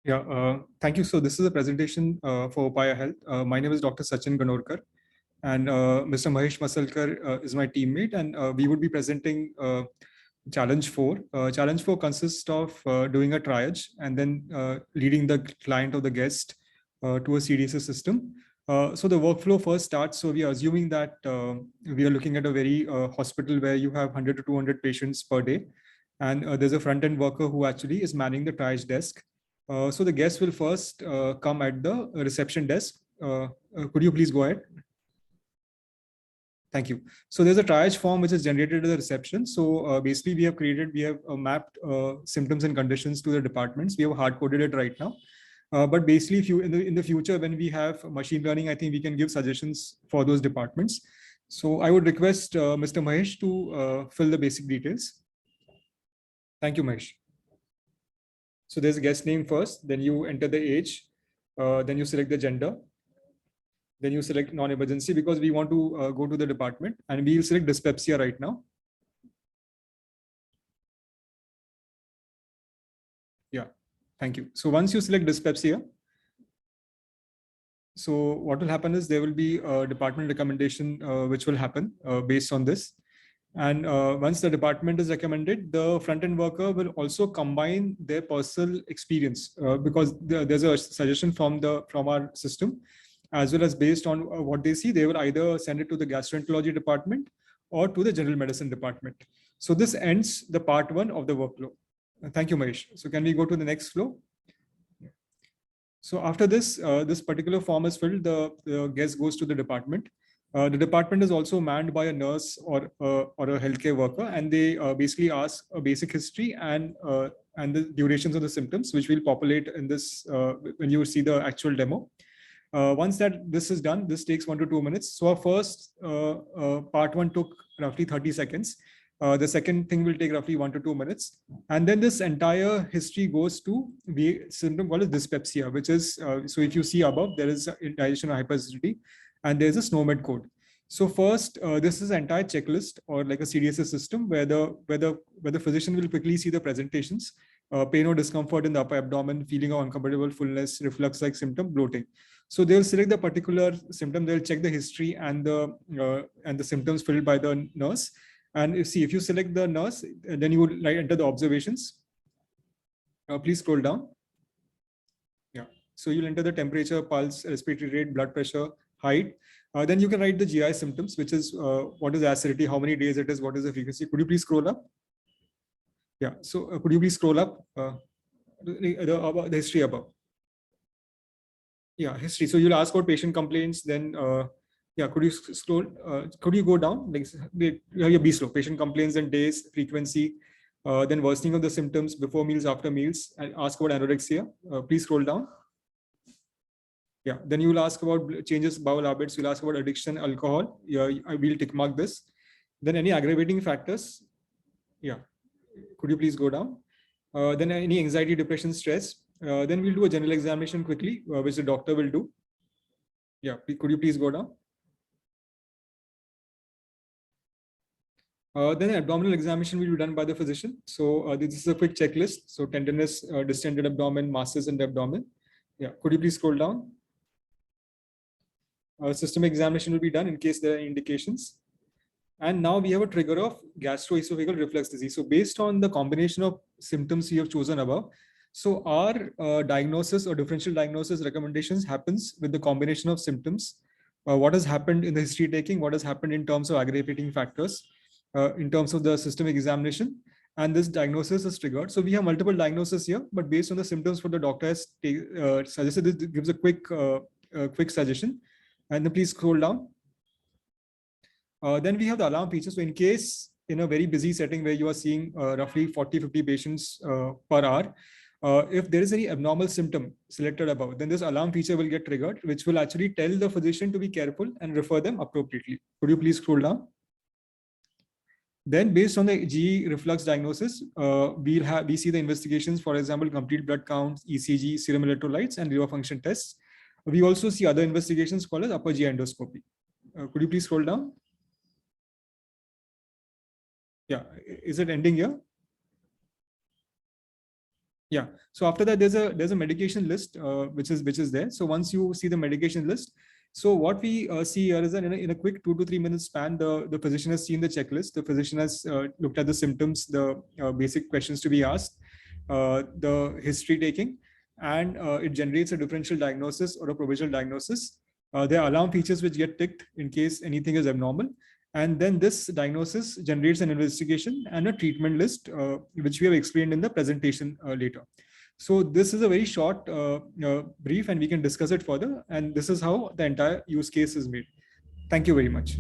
Yeah, thank you. So this is a presentation for Upaya Health. My name is Dr. Sachin Ganorkar, and Mr. Mahesh Masalkar is my teammate, and we would be presenting Challenge 4. Challenge 4 consists of doing a triage and then leading the client or the guest to a CDSS system. So the workflow first starts. So we are assuming that we are looking at a very hospital where you have 100 to 200 patients per day. And there's a front-end worker who actually is manning the triage desk. So the guest will first come at the reception desk. Could you please go ahead? Thank you. So there's a triage form which is generated at the reception. So basically we have mapped symptoms and conditions to the departments. We have hard coded it right now. But basically, if you in the future, when we have machine learning, I think we can give suggestions for those departments. So I would request Mr. Mahesh to fill the basic details. Thank you, Mahesh. So there's a guest name first, then you enter the age, then you select the gender, then you select non-emergency because we want to go to the department, and we'll select dyspepsia right now. Yeah, thank you. So once you select dyspepsia, so what will happen is there will be a department recommendation which will happen based on this. And once the department is recommended, the front-end worker will also combine their personal experience because there's a suggestion from our system, as well as based on what they see, they will either send it to the gastroenterology department or to the general medicine department. So this ends the part 1 of the workflow. Thank you, Mahesh. So can we go to the next flow? So after this, this particular form is filled, the guest goes to the department. The department is also manned by a nurse or a healthcare worker, and they basically ask a basic history and the durations of the symptoms, which will populate in this when you see the actual demo. Once this is done, this takes 1 to 2 minutes. So our first part 1 took roughly 30 seconds. The second thing will take roughly 1 to 2 minutes. And then this entire history goes to the symptom called as dyspepsia, which is, so if you see above, there is indigestion or hyperacidity, and there's a SNOMED code. So first, this is an entire checklist or like a CDSS system where the physician will quickly see the presentations, pain or discomfort in the upper abdomen, feeling of uncomfortable fullness, reflux-like symptom, bloating. So they'll select the particular symptom, they'll check the history and the symptoms filled by the nurse. And if you select the nurse, then you would enter the observations. Please scroll down. Yeah. So you'll enter the temperature, pulse, respiratory rate, blood pressure, height. Then you can write the GI symptoms, which is what is acidity, how many days it is, what is the frequency. Could you please scroll up? Yeah. So could you please scroll up the history above? Yeah, history. So you'll ask about patient complaints, then yeah, could you scroll? Could you go down? Like, be slow. Patient complaints and days, frequency, then worsening of the symptoms before meals, after meals, and ask about anorexia. Please scroll down. Yeah, then you will ask about changes, bowel habits. You'll ask about addiction, alcohol. Yeah, I will tick mark this. Then any aggravating factors. Yeah, could you please go down? Then any anxiety, depression, stress. Then we'll do a general examination quickly, which the doctor will do. Yeah, could you please go down? Then abdominal examination will be done by the physician. So this is a quick checklist. So tenderness, distended abdomen, masses in the abdomen. Yeah, could you please scroll down? Systemic examination will be done in case there are indications. And now we have a trigger of gastroesophageal reflux disease. So based on the combination of symptoms we have chosen above, so our diagnosis or differential diagnosis recommendations happens with the combination of symptoms, what has happened in the history taking, what has happened in terms of aggravating factors, in terms of the systemic examination, and this diagnosis is triggered. So we have multiple diagnoses here, but based on the symptoms what the doctor has suggested, this gives a quick suggestion. And then please scroll down. Then we have the alarm feature. So in case in a very busy setting where you are seeing roughly 40-50 patients per hour, if there is any abnormal symptom selected above, then this alarm feature will get triggered, which will actually tell the physician to be careful and refer them appropriately. Could you please scroll down? Then based on the GE reflux diagnosis, we see the investigations, for example, complete blood counts, ECG, serum electrolytes, and liver function tests. We also see other investigations called as upper GI endoscopy. Could you please scroll down? Yeah, is it ending here? Yeah. So after that, there's a medication list which is there. So once you see the medication list, so what we see here is that in a quick 2 to 3 minute span, the physician has seen the checklist. The physician has looked at the symptoms, the basic questions to be asked, the history taking, and it generates a differential diagnosis or a provisional diagnosis. There are alarm features which get ticked in case anything is abnormal. And then this diagnosis generates an investigation and a treatment list, which we have explained in the presentation later. So this is a very short brief, and we can discuss it further. And this is how the entire use case is made. Thank you very much.